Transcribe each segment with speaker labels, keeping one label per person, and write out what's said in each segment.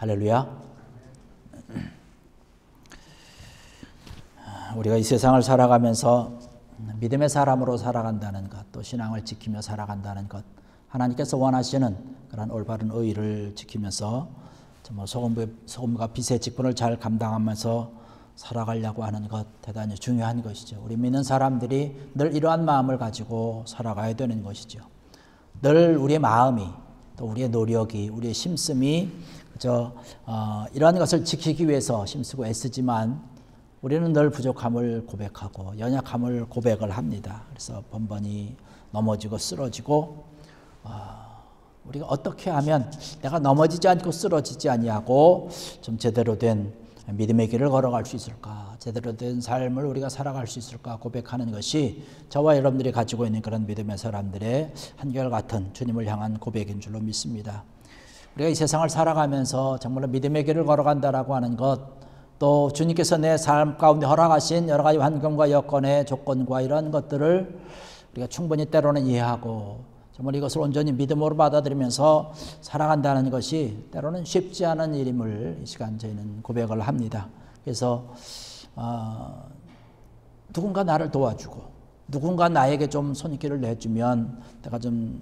Speaker 1: 할렐루야. 우리가 이 세상을 살아가면서 믿음의 사람으로 살아간다는 것, 또 신앙을 지키며 살아간다는 것, 하나님께서 원하시는 그런 올바른 의의를 지키면서 정말 소금과 빛의 직분을 잘 감당하면서 살아가려고 하는 것, 대단히 중요한 것이죠. 우리 믿는 사람들이 늘 이러한 마음을 가지고 살아가야 되는 것이죠. 늘 우리의 마음이, 또 우리의 노력이, 우리의 심씀이 이러한 것을 지키기 위해서 힘쓰고 애쓰지만 우리는 늘 부족함을 고백하고 연약함을 고백을 합니다. 그래서 번번이 넘어지고 쓰러지고, 우리가 어떻게 하면 내가 넘어지지 않고 쓰러지지 아니하고 좀 제대로 된 믿음의 길을 걸어갈 수 있을까, 제대로 된 삶을 우리가 살아갈 수 있을까 고백하는 것이 저와 여러분들이 가지고 있는 그런 믿음의 사람들의 한결같은 주님을 향한 고백인 줄로 믿습니다. 우리가 이 세상을 살아가면서 정말로 믿음의 길을 걸어간다라고 하는 것, 또 주님께서 내 삶 가운데 허락하신 여러 가지 환경과 여건의 조건과 이런 것들을 우리가 충분히 때로는 이해하고 정말 이것을 온전히 믿음으로 받아들이면서 살아간다는 것이 때로는 쉽지 않은 일임을 이 시간 저희는 고백을 합니다. 그래서 누군가 나를 도와주고 누군가 나에게 좀 손길을 내주면 내가 좀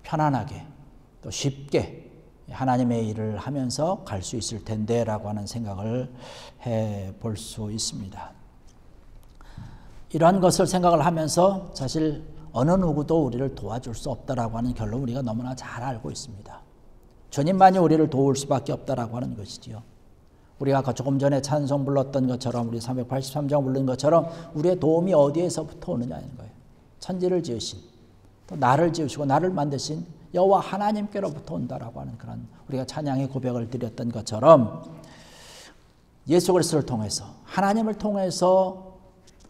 Speaker 1: 편안하게 또 쉽게 하나님의 일을 하면서 갈 수 있을 텐데 라고 하는 생각을 해볼 수 있습니다. 이러한 것을 생각을 하면서 사실 어느 누구도 우리를 도와줄 수 없다라고 하는 결론 우리가 너무나 잘 알고 있습니다. 주님만이 우리를 도울 수밖에 없다라고 하는 것이지요. 우리가 조금 전에 찬송 불렀던 것처럼, 우리 383장 부른 것처럼 우리의 도움이 어디에서부터 오느냐는 거예요. 천지를 지으신, 또 나를 지으시고 나를 만드신 여호와 하나님께로부터 온다라고 하는 그런 우리가 찬양의 고백을 드렸던 것처럼 예수 그리스도를 통해서, 하나님을 통해서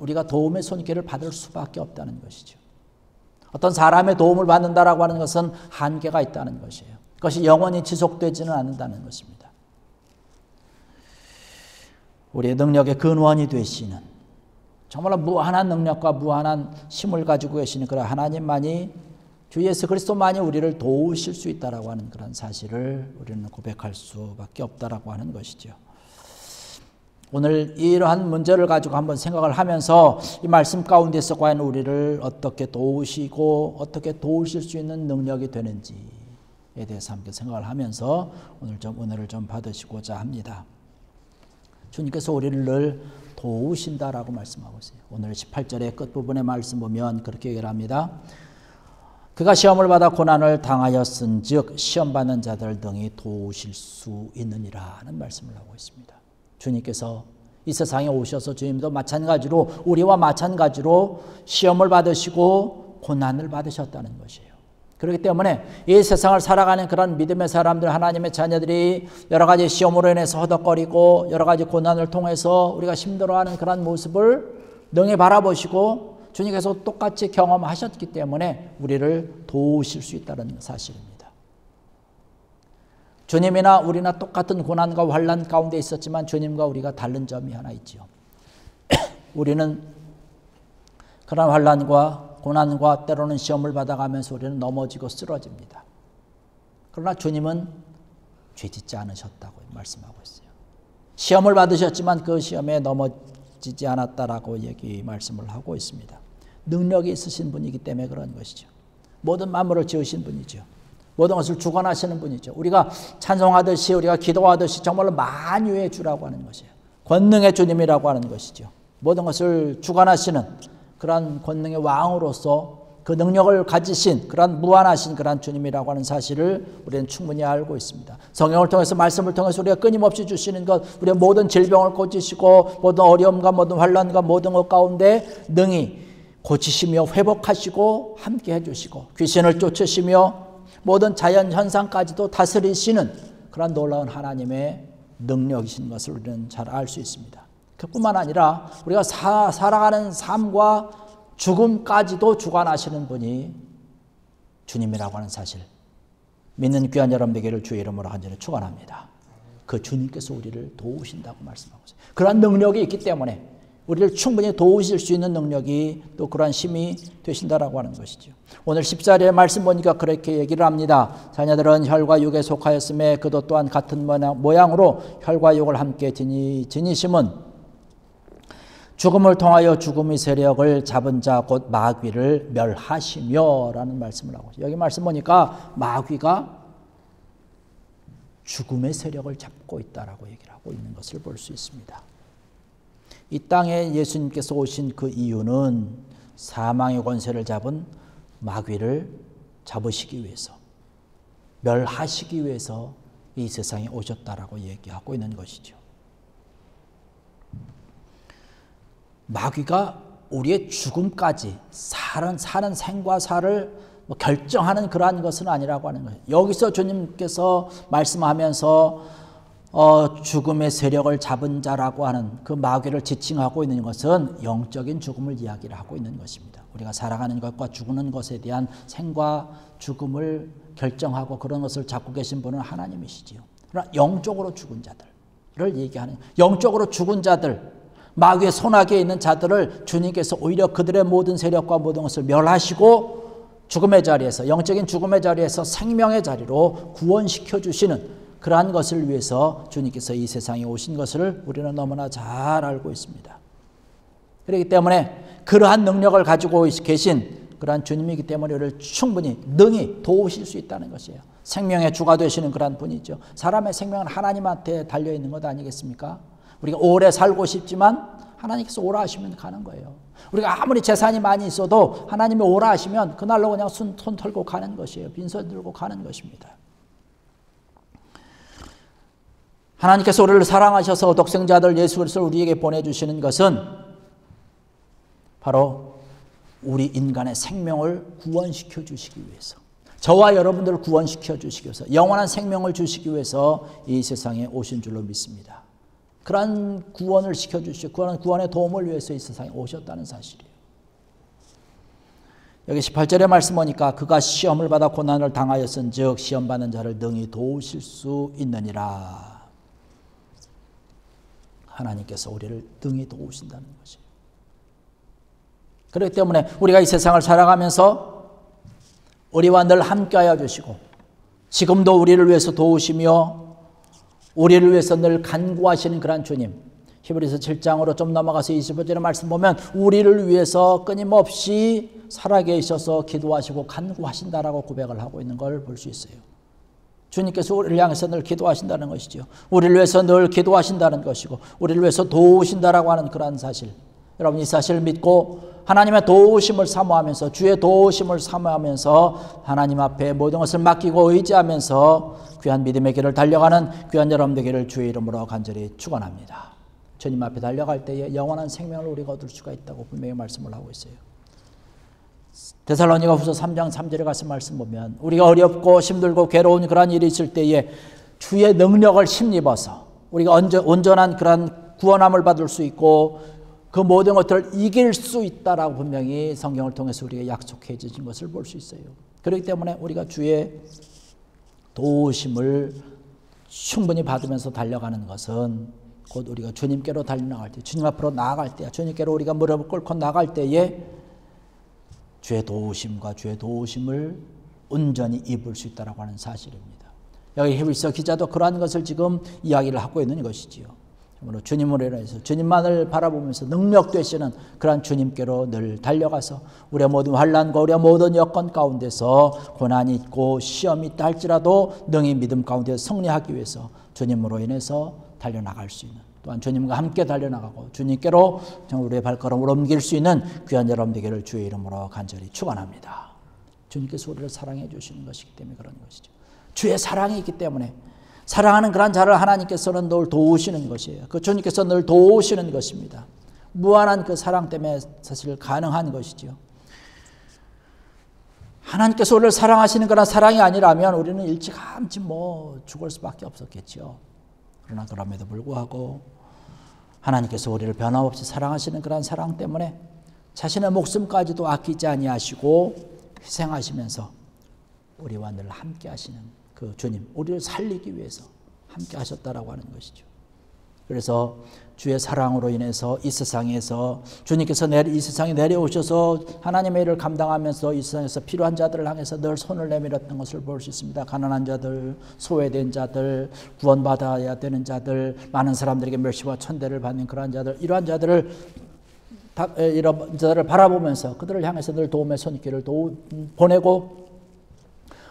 Speaker 1: 우리가 도움의 손길을 받을 수밖에 없다는 것이죠. 어떤 사람의 도움을 받는다라고 하는 것은 한계가 있다는 것이에요. 그것이 영원히 지속되지는 않는다는 것입니다. 우리의 능력의 근원이 되시는, 정말로 무한한 능력과 무한한 힘을 가지고 계시는 그런 하나님만이, 주 예수 그리스도만이 우리를 도우실 수 있다라고 하는 그런 사실을 우리는 고백할 수밖에 없다라고 하는 것이죠. 오늘 이러한 문제를 가지고 한번 생각을 하면서 이 말씀 가운데서 과연 우리를 어떻게 도우시고 어떻게 도우실 수 있는 능력이 되는지에 대해서 함께 생각을 하면서 오늘 은혜를 좀 받으시고자 합니다. 주님께서 우리를 늘 도우신다라고 말씀하고 있어요. 오늘 18절의 끝부분의 말씀 보면 그렇게 얘기를 합니다. 그가 시험을 받아 고난을 당하였은즉 시험 받는 자들 등이 도우실 수 있느니라는 말씀을 하고 있습니다. 주님께서 이 세상에 오셔서 주님도 마찬가지로 우리와 마찬가지로 시험을 받으시고 고난을 받으셨다는 것이에요. 그렇기 때문에 이 세상을 살아가는 그런 믿음의 사람들, 하나님의 자녀들이 여러 가지 시험으로 인해서 허덕거리고 여러 가지 고난을 통해서 우리가 힘들어하는 그런 모습을 능히 바라보시고 주님께서 똑같이 경험하셨기 때문에 우리를 도우실 수 있다는 사실입니다. 주님이나 우리나 똑같은 고난과 환난 가운데 있었지만 주님과 우리가 다른 점이 하나 있죠. 우리는 그런 환난과 고난과 때로는 시험을 받아가면서 우리는 넘어지고 쓰러집니다. 그러나 주님은 죄짓지 않으셨다고 말씀하고 있어요. 시험을 받으셨지만 그 시험에 넘어지지 않았다라고 말씀을 하고 있습니다. 능력이 있으신 분이기 때문에 그런 것이죠. 모든 만물을 지으신 분이죠. 모든 것을 주관하시는 분이죠. 우리가 찬송하듯이, 우리가 기도하듯이 정말로 만유의 주라고 하는 것이에요. 권능의 주님이라고 하는 것이죠. 모든 것을 주관하시는 그런 권능의 왕으로서 그 능력을 가지신 그런 무한하신 그런 주님이라고 하는 사실을 우리는 충분히 알고 있습니다. 성경을 통해서, 말씀을 통해서 우리가 끊임없이 주시는 것, 우리의 모든 질병을 고치시고 모든 어려움과 모든 환난과 모든 것 가운데 능히 고치시며 회복하시고 함께 해주시고 귀신을 쫓으시며 모든 자연 현상까지도 다스리시는 그런 놀라운 하나님의 능력이신 것을 우리는 잘 알 수 있습니다. 그뿐만 아니라 우리가 살아가는 삶과 죽음까지도 주관하시는 분이 주님이라고 하는 사실, 믿는 귀한 여러분에게를 주의 이름으로 간절히 축원합니다. 그 주님께서 우리를 도우신다고 말씀하고 있어요. 그런 능력이 있기 때문에 우리를 충분히 도우실 수 있는 능력이 또 그러한 힘이 되신다라고 하는 것이죠. 오늘 14절의 말씀 보니까 그렇게 얘기를 합니다. 자녀들은 혈과 육에 속하였음에 그도 또한 같은 모양으로 혈과 육을 함께 지니심은 죽음을 통하여 죽음의 세력을 잡은 자 곧 마귀를 멸하시며 라는 말씀을 하고 여기 말씀 보니까 마귀가 죽음의 세력을 잡고 있다라고 얘기를 하고 있는 것을 볼 수 있습니다. 이 땅에 예수님께서 오신 그 이유는 사망의 권세를 잡은 마귀를 잡으시기 위해서, 멸하시기 위해서 이 세상에 오셨다라고 얘기하고 있는 것이죠. 마귀가 우리의 죽음까지 사는 생과 사를 결정하는 그러한 것은 아니라고 하는 거예요. 여기서 주님께서 말씀하면서 죽음의 세력을 잡은 자라고 하는 그 마귀를 지칭하고 있는 것은 영적인 죽음을 이야기를 하고 있는 것입니다. 우리가 살아가는 것과 죽는 것에 대한 생과 죽음을 결정하고 그런 것을 잡고 계신 분은 하나님이시지요. 그러나 영적으로 죽은 자들을 얘기하는, 영적으로 죽은 자들, 마귀의 손아귀에 있는 자들을 주님께서 오히려 그들의 모든 세력과 모든 것을 멸하시고 죽음의 자리에서, 영적인 죽음의 자리에서 생명의 자리로 구원시켜 주시는 그러한 것을 위해서 주님께서 이 세상에 오신 것을 우리는 너무나 잘 알고 있습니다. 그렇기 때문에 그러한 능력을 가지고 계신 그러한 주님이기 때문에 우리를 충분히 능히 도우실 수 있다는 것이에요. 생명의 주가 되시는 그러한 분이죠. 사람의 생명은 하나님한테 달려있는 것 아니겠습니까? 우리가 오래 살고 싶지만 하나님께서 오라 하시면 가는 거예요. 우리가 아무리 재산이 많이 있어도 하나님이 오라 하시면 그날로 그냥 손 털고 가는 것이에요. 빈손 들고 가는 것입니다. 하나님께서 우리를 사랑하셔서 독생자들 예수 그리스도를 우리에게 보내주시는 것은 바로 우리 인간의 생명을 구원시켜 주시기 위해서, 저와 여러분들을 구원시켜 주시기 위해서, 영원한 생명을 주시기 위해서 이 세상에 오신 줄로 믿습니다. 그러한 구원을 시켜주시고 그런 구원의 도움을 위해서 이 세상에 오셨다는 사실이에요. 여기 18절의 말씀 보니까 그가 시험을 받아 고난을 당하였은즉 시험받는 자를 능히 도우실 수 있느니라. 하나님께서 우리를 능히 도우신다는 것이에요. 그렇기 때문에 우리가 이 세상을 살아가면서 우리와 늘 함께하여 주시고 지금도 우리를 위해서 도우시며 우리를 위해서 늘 간구하시는 그런 주님, 히브리서 7장으로 좀 넘어가서 25절의 말씀 보면 우리를 위해서 끊임없이 살아계셔서 기도하시고 간구하신다라고 고백을 하고 있는 걸 볼 수 있어요. 주님께서 우리를 향해서 늘 기도하신다는 것이죠. 우리를 위해서 늘 기도하신다는 것이고 우리를 위해서 도우신다라고 하는 그러한 사실, 여러분 이 사실을 믿고 하나님의 도우심을 사모하면서, 주의 도우심을 사모하면서 하나님 앞에 모든 것을 맡기고 의지하면서 귀한 믿음의 길을 달려가는 귀한 여러분들 되기를 주의 이름으로 간절히 축원합니다. 주님 앞에 달려갈 때에 영원한 생명을 우리가 얻을 수가 있다고 분명히 말씀을 하고 있어요. 데살로니가후서 3장 3절에 가서 말씀 보면 우리가 어렵고 힘들고 괴로운 그런 일이 있을 때에 주의 능력을 힘입어서 우리가 온전한 그런 구원함을 받을 수 있고 그 모든 것들을 이길 수 있다라고 분명히 성경을 통해서 우리가 약속해 주신 것을 볼 수 있어요. 그렇기 때문에 우리가 주의 도우심을 충분히 받으면서 달려가는 것은 곧 우리가 주님께로 달려나갈 때, 주님 앞으로 나아갈 때, 주님께로 우리가 무릎을 꿇고 나갈 때에 주의 도우심과 주의 도우심을 온전히 입을 수 있다라고 하는 사실입니다. 여기 히브리서 기자도 그러한 것을 지금 이야기를 하고 있는 것이지요. 주님으로 인해서 주님만을 바라보면서 능력 되시는 그런 주님께로 늘 달려가서 우리의 모든 환난과 우리의 모든 여건 가운데서 고난이 있고 시험이 있다 할지라도 능히 믿음 가운데 승리하기 위해서 주님으로 인해서 달려나갈 수 있는, 또한 주님과 함께 달려나가고 주님께로 우리의 발걸음을 옮길 수 있는 귀한 여러분 되기를 주의 이름으로 간절히 축원합니다. 주님께서 우리를 사랑해 주시는 것이기 때문에 그런 것이죠. 주의 사랑이 있기 때문에 사랑하는 그런 자를 하나님께서는 늘 도우시는 것이에요. 그 주님께서 늘 도우시는 것입니다. 무한한 그 사랑 때문에 사실 가능한 것이죠. 하나님께서 우리를 사랑하시는 그런 사랑이 아니라면 우리는 일찌감치 죽을 수밖에 없었겠죠. 그러나 그럼에도 불구하고 하나님께서 우리를 변함없이 사랑하시는 그런 사랑 때문에 자신의 목숨까지도 아끼지 아니하시고 희생하시면서 우리와 늘 함께 하시는 그 주님, 우리를 살리기 위해서 함께 하셨다라고 하는 것이죠. 그래서 주의 사랑으로 인해서 이 세상에서 주님께서 이 세상에 내려오셔서 하나님의 일을 감당하면서 이 세상에서 필요한 자들을 향해서 늘 손을 내밀었던 것을 볼 수 있습니다. 가난한 자들, 소외된 자들, 구원받아야 되는 자들, 많은 사람들에게 멸시와 천대를 받는 그러한 자들, 이러한 자들을 바라보면서 그들을 향해서 늘 도움의 손길을 보내고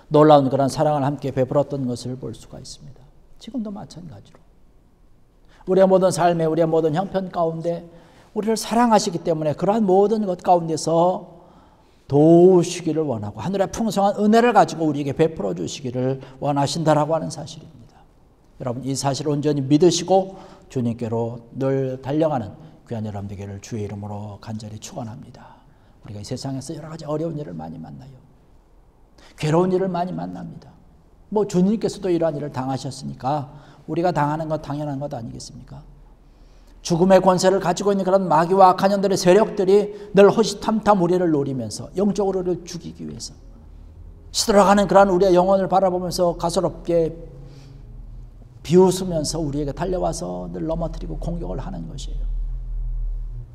Speaker 1: 놀라운 그런 사랑을 함께 베풀었던 것을 볼 수가 있습니다. 지금도 마찬가지로 우리의 모든 삶에, 우리의 모든 형편 가운데 우리를 사랑하시기 때문에 그러한 모든 것 가운데서 도우시기를 원하고 하늘의 풍성한 은혜를 가지고 우리에게 베풀어 주시기를 원하신다라고 하는 사실입니다. 여러분, 이 사실을 온전히 믿으시고 주님께로 늘 달려가는 귀한 여러분 되기를 주의 이름으로 간절히 축원합니다. 우리가 이 세상에서 여러 가지 어려운 일을 많이 만나요. 괴로운 일을 많이 만납니다. 주님께서도 이러한 일을 당하셨으니까 우리가 당하는 것 당연한 것 아니겠습니까? 죽음의 권세를 가지고 있는 그런 마귀와 악한 년들의 세력들이 늘 호시탐탐 우리를 노리면서 영적으로 우리를 죽이기 위해서 시들어가는 그런 우리의 영혼을 바라보면서 가소롭게 비웃으면서 우리에게 달려와서 늘 넘어뜨리고 공격을 하는 것이에요.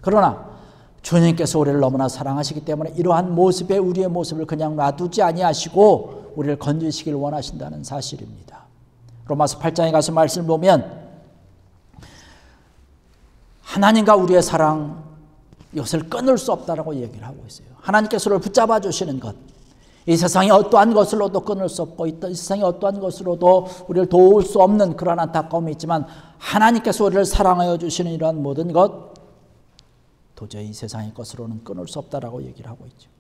Speaker 1: 그러나 주님께서 우리를 너무나 사랑하시기 때문에 이러한 모습에 우리의 모습을 그냥 놔두지 아니하시고 우리를 건지시길 원하신다는 사실입니다. 로마서 8장에 가서 말씀을 보면 하나님과 우리의 사랑, 이것을 끊을 수 없다라고 얘기를 하고 있어요. 하나님께서 우리를 붙잡아 주시는 것, 이 세상의 어떠한 것으로도 끊을 수 없고 이 세상의 어떠한 것으로도 우리를 도울 수 없는 그런 안타까움이 있지만 하나님께서 우리를 사랑하여 주시는 이러한 모든 것, 도저히 이 세상의 것으로는 끊을 수 없다라고 얘기를 하고 있죠.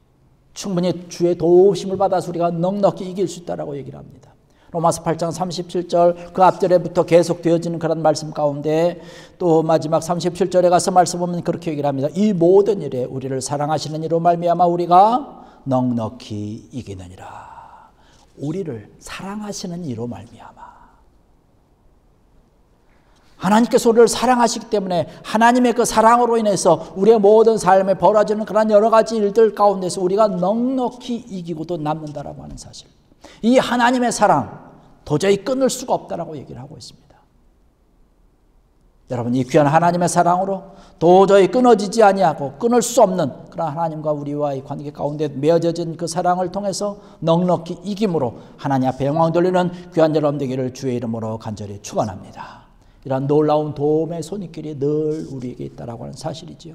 Speaker 1: 충분히 주의 도우심을 받아서 우리가 넉넉히 이길 수 있다라고 얘기를 합니다. 로마서 8장 37절 그 앞절에부터 계속 되어지는 그런 말씀 가운데 또 마지막 37절에 가서 말씀 보면 그렇게 얘기를 합니다. 이 모든 일에 우리를 사랑하시는 이로 말미암아 우리가 넉넉히 이기느니라. 우리를 사랑하시는 이로 말미암아. 하나님께서 우리를 사랑하시기 때문에 하나님의 그 사랑으로 인해서 우리의 모든 삶에 벌어지는 그런 여러 가지 일들 가운데서 우리가 넉넉히 이기고도 남는다라고 하는 사실. 이 하나님의 사랑 도저히 끊을 수가 없다라고 얘기를 하고 있습니다. 여러분, 이 귀한 하나님의 사랑으로 도저히 끊어지지 아니하고 끊을 수 없는 그런 하나님과 우리와의 관계 가운데 맺어진 그 사랑을 통해서 넉넉히 이김으로 하나님 앞에 영광 돌리는 귀한 여러분 되기를 주의 이름으로 간절히 축원합니다. 이런 놀라운 도움의 손길이 늘 우리에게 있다라고 하는 사실이지요.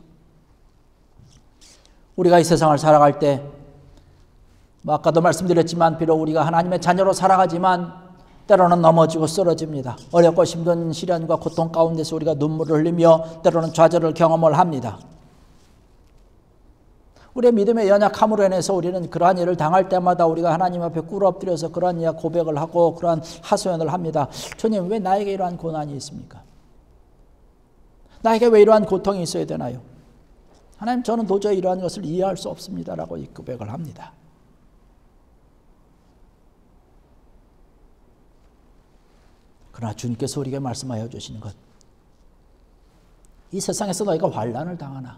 Speaker 1: 우리가 이 세상을 살아갈 때 아까도 말씀드렸지만 비록 우리가 하나님의 자녀로 살아가지만 때로는 넘어지고 쓰러집니다. 어렵고 힘든 시련과 고통 가운데서 우리가 눈물을 흘리며 때로는 좌절을 경험을 합니다. 우리의 믿음의 연약함으로 인해서 우리는 그러한 일을 당할 때마다 우리가 하나님 앞에 꿇어 엎드려서 그러한 고백을 하고 그러한 하소연을 합니다. 주님, 왜 나에게 이러한 고난이 있습니까? 나에게 왜 이러한 고통이 있어야 되나요? 하나님, 저는 도저히 이러한 것을 이해할 수 없습니다라고 이 고백을 합니다. 그러나 주님께서 우리에게 말씀하여 주시는 것, 이 세상에서 너희가 환난을 당하나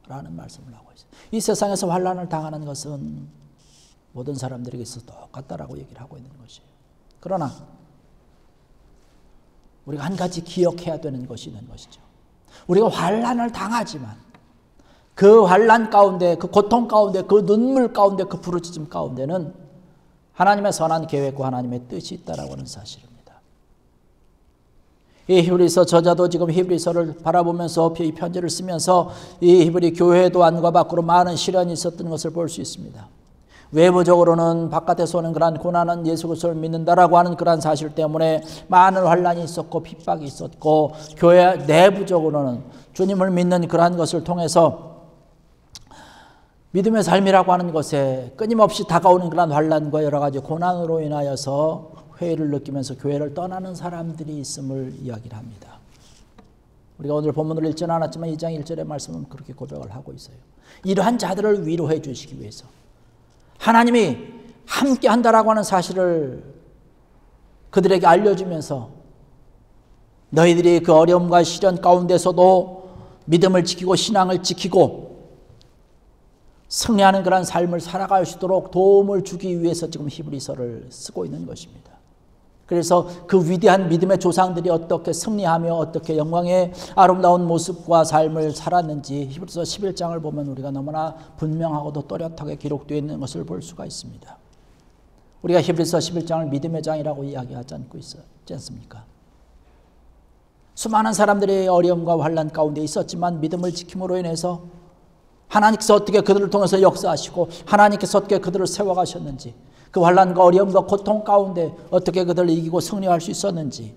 Speaker 1: 라는 말씀을 하고 있어요. 이 세상에서 환난을 당하는 것은 모든 사람들에게 있어서 똑같다라고 얘기를 하고 있는 것이에요. 그러나 우리가 한 가지 기억해야 되는 것이 있는 것이죠. 우리가 환난을 당하지만 그 환난 가운데, 그 고통 가운데, 그 눈물 가운데, 그 부르짖음 가운데는 하나님의 선한 계획과 하나님의 뜻이 있다라고 하는 사실입니다. 이 히브리서 저자도 지금 히브리서를 바라보면서 이 편지를 쓰면서 이 히브리 교회도 안과 밖으로 많은 시련이 있었던 것을 볼 수 있습니다. 외부적으로는 바깥에서 오는 그러한 고난은 예수 그리스도를 믿는다라고 하는 그러한 사실 때문에 많은 환난이 있었고 핍박이 있었고, 교회 내부적으로는 주님을 믿는 그러한 것을 통해서 믿음의 삶이라고 하는 것에 끊임없이 다가오는 그러한 환난과 여러 가지 고난으로 인하여서 회의를 느끼면서 교회를 떠나는 사람들이 있음을 이야기를 합니다. 우리가 오늘 본문을 읽지는 않았지만 2장 1절의 말씀은 그렇게 고백을 하고 있어요. 이러한 자들을 위로해 주시기 위해서 하나님이 함께 한다라고 하는 사실을 그들에게 알려주면서 너희들이 그 어려움과 시련 가운데서도 믿음을 지키고 신앙을 지키고 승리하는 그런 삶을 살아갈 수 있도록 도움을 주기 위해서 지금 히브리서를 쓰고 있는 것입니다. 그래서 그 위대한 믿음의 조상들이 어떻게 승리하며 어떻게 영광의 아름다운 모습과 삶을 살았는지 히브리서 11장을 보면 우리가 너무나 분명하고도 또렷하게 기록되어 있는 것을 볼 수가 있습니다. 우리가 히브리서 11장을 믿음의 장이라고 이야기하지 않습니까? 수많은 사람들이 어려움과 환난 가운데 있었지만 믿음을 지킴으로 인해서 하나님께서 어떻게 그들을 통해서 역사하시고 하나님께서 어떻게 그들을 세워가셨는지, 그 환난과 어려움과 고통 가운데 어떻게 그들을 이기고 승리할 수 있었는지,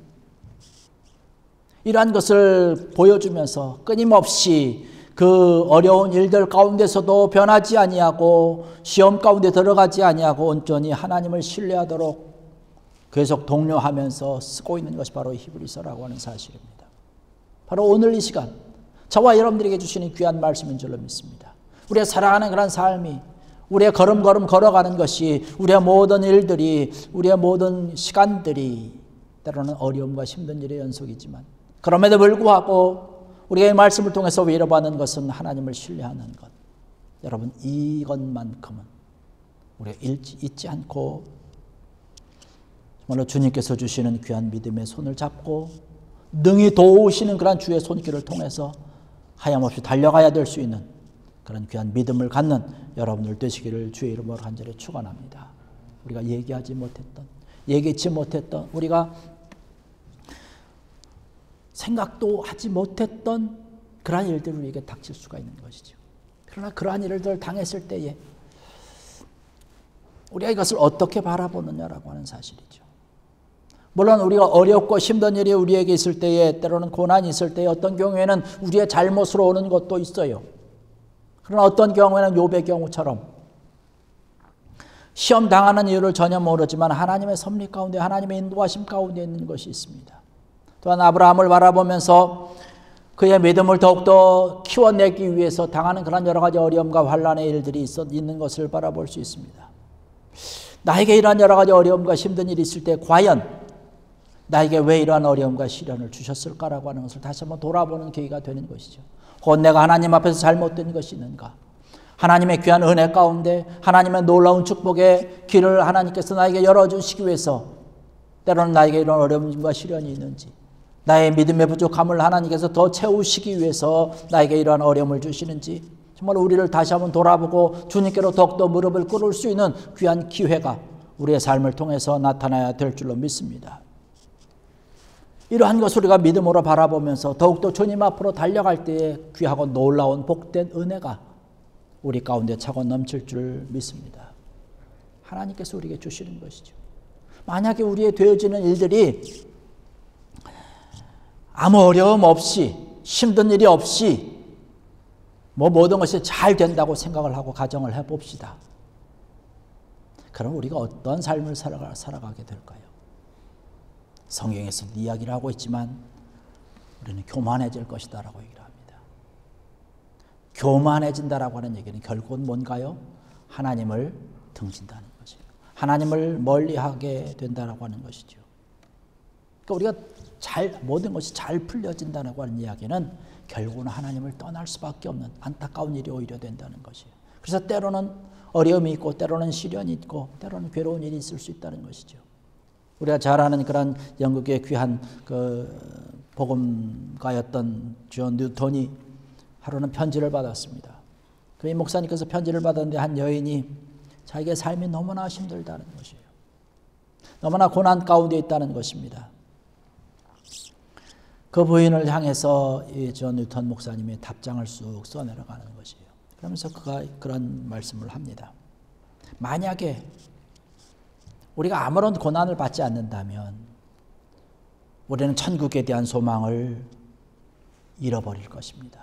Speaker 1: 이러한 것을 보여주면서 끊임없이 그 어려운 일들 가운데서도 변하지 아니하고 시험 가운데 들어가지 아니하고 온전히 하나님을 신뢰하도록 계속 독려하면서 쓰고 있는 것이 바로 히브리서라고 하는 사실입니다. 바로 오늘 이 시간 저와 여러분들에게 주시는 귀한 말씀인 줄로 믿습니다. 우리가 살아가는 그런 삶이, 우리의 걸음걸음 걸어가는 것이, 우리의 모든 일들이, 우리의 모든 시간들이 때로는 어려움과 힘든 일의 연속이지만, 그럼에도 불구하고 우리가 이 말씀을 통해서 위로받는 것은 하나님을 신뢰하는 것. 여러분, 이것만큼은 우리가 잊지 않고 정말로 주님께서 주시는 귀한 믿음의 손을 잡고 능히 도우시는 그런 주의 손길을 통해서 하염없이 달려가야 될 수 있는 그런 귀한 믿음을 갖는 여러분들 되시기를 주의 이름으로 간절히 축원합니다. 우리가 얘기하지 못했던, 얘기치 못했던, 우리가 생각도 하지 못했던 그러한 일들을 우리에게 닥칠 수가 있는 것이죠. 그러나 그러한 일들을 당했을 때에 우리가 이것을 어떻게 바라보느냐라고 하는 사실이죠. 물론 우리가 어렵고 힘든 일이 우리에게 있을 때에, 때로는 고난이 있을 때에 어떤 경우에는 우리의 잘못으로 오는 것도 있어요. 그러나 어떤 경우에는 욥의 경우처럼 시험 당하는 이유를 전혀 모르지만 하나님의 섭리 가운데, 하나님의 인도하심 가운데 있는 것이 있습니다. 또한 아브라함을 바라보면서 그의 믿음을 더욱더 키워내기 위해서 당하는 그런 여러 가지 어려움과 환난의 일들이 있는 것을 바라볼 수 있습니다. 나에게 이러한 여러 가지 어려움과 힘든 일이 있을 때 과연 나에게 왜 이러한 어려움과 시련을 주셨을까라고 하는 것을 다시 한번 돌아보는 계기가 되는 것이죠. 혹은 내가 하나님 앞에서 잘못된 것이 있는가? 하나님의 귀한 은혜 가운데 하나님의 놀라운 축복의 길을 하나님께서 나에게 열어주시기 위해서 때로는 나에게 이런 어려움과 시련이 있는지, 나의 믿음의 부족함을 하나님께서 더 채우시기 위해서 나에게 이러한 어려움을 주시는지, 정말 우리를 다시 한번 돌아보고 주님께로 더욱더 무릎을 꿇을 수 있는 귀한 기회가 우리의 삶을 통해서 나타나야 될 줄로 믿습니다. 이러한 것을 우리가 믿음으로 바라보면서 더욱더 주님 앞으로 달려갈 때에 귀하고 놀라운 복된 은혜가 우리 가운데 차고 넘칠 줄 믿습니다. 하나님께서 우리에게 주시는 것이죠. 만약에 우리의 되어지는 일들이 아무 어려움 없이, 힘든 일이 없이 모든 것이 잘 된다고 생각을 하고 가정을 해봅시다. 그럼 우리가 어떤 삶을 살아가게 될까요? 성경에서 이야기를 하고 있지만 우리는 교만해질 것이다 라고 얘기를 합니다. 교만해진다라고 하는 얘기는 결국은 뭔가요? 하나님을 등진다는 것이에요. 하나님을 멀리하게 된다라고 하는 것이죠. 그러니까 우리가 모든 것이 잘 풀려진다라고 하는 이야기는 결국은 하나님을 떠날 수밖에 없는 안타까운 일이 오히려 된다는 것이에요. 그래서 때로는 어려움이 있고 때로는 시련이 있고 때로는 괴로운 일이 있을 수 있다는 것이죠. 우리가 잘 아는 그런 영국의 귀한 그 복음가였던 존 뉴턴이 하루는 편지를 받았습니다. 그 목사님께서 편지를 받았는데 한 여인이 자기의 삶이 너무나 힘들다는 것이에요. 너무나 고난 가운데 있다는 것입니다. 그 부인을 향해서 이 존 뉴턴 목사님이 답장을 쑥 써내려가는 것이에요. 그러면서 그가 그런 말씀을 합니다. 만약에 우리가 아무런 고난을 받지 않는다면 우리는 천국에 대한 소망을 잃어버릴 것입니다.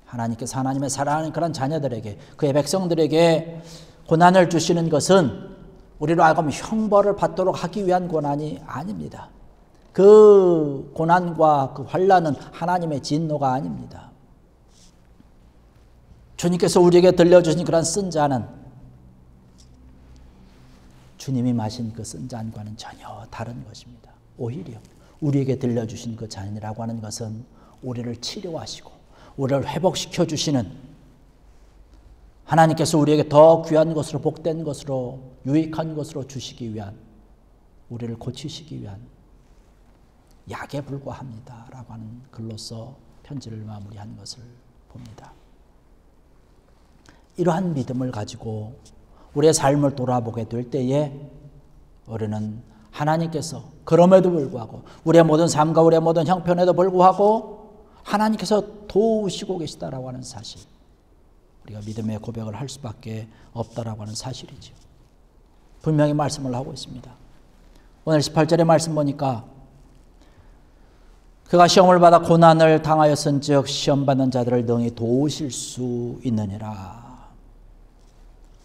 Speaker 1: 하나님께서 하나님의 사랑하는 그런 자녀들에게, 그의 백성들에게 고난을 주시는 것은 우리로 하여금 형벌을 받도록 하기 위한 고난이 아닙니다. 그 고난과 그 환난은 하나님의 진노가 아닙니다. 주님께서 우리에게 들려주신 그런 쓴 잔은 주님이 마신 그 쓴 잔과는 전혀 다른 것입니다. 오히려 우리에게 들려주신 그 잔이라고 하는 것은 우리를 치료하시고 우리를 회복시켜 주시는, 하나님께서 우리에게 더 귀한 것으로, 복된 것으로, 유익한 것으로 주시기 위한 우리를 고치시기 위한 약에 불과합니다 라고 하는 글로서 편지를 마무리한 것을 봅니다. 이러한 믿음을 가지고 우리의 삶을 돌아보게 될 때에 우리는 하나님께서 그럼에도 불구하고 우리의 모든 삶과 우리의 모든 형편에도 불구하고 하나님께서 도우시고 계시다라고 하는 사실, 우리가 믿음의 고백을 할 수밖에 없다라고 하는 사실이죠. 분명히 말씀을 하고 있습니다. 오늘 18절의 말씀 보니까 그가 시험을 받아 고난을 당하였은즉 시험받는 자들을 능히 도우실 수 있느니라.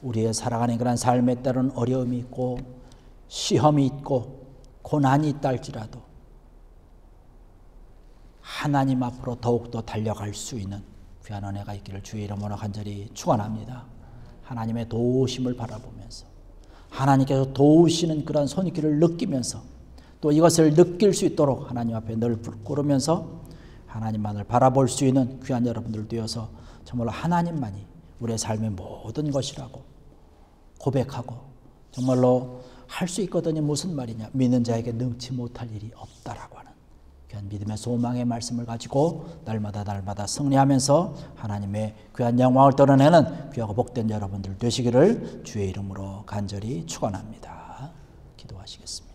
Speaker 1: 우리의 살아가는 그런 삶에 때로는 어려움이 있고 시험이 있고 고난이 있다 할지라도 하나님 앞으로 더욱더 달려갈 수 있는 귀한 은혜가 있기를 주의 이름으로 간절히 축원합니다. 하나님의 도우심을 바라보면서 하나님께서 도우시는 그런 손길을 느끼면서 또 이것을 느낄 수 있도록 하나님 앞에 늘 부르면서 하나님만을 바라볼 수 있는 귀한 여러분들 되어서 정말로 하나님만이 우리의 삶의 모든 것이라고 고백하고 정말로 할 수 있거든요. 무슨 말이냐? 믿는 자에게 능치 못할 일이 없다라고 하는 귀한 믿음의 소망의 말씀을 가지고 날마다 승리하면서 하나님의 귀한 영광을 드러내는 귀하고 복된 여러분들 되시기를 주의 이름으로 간절히 축원합니다. 기도하시겠습니다.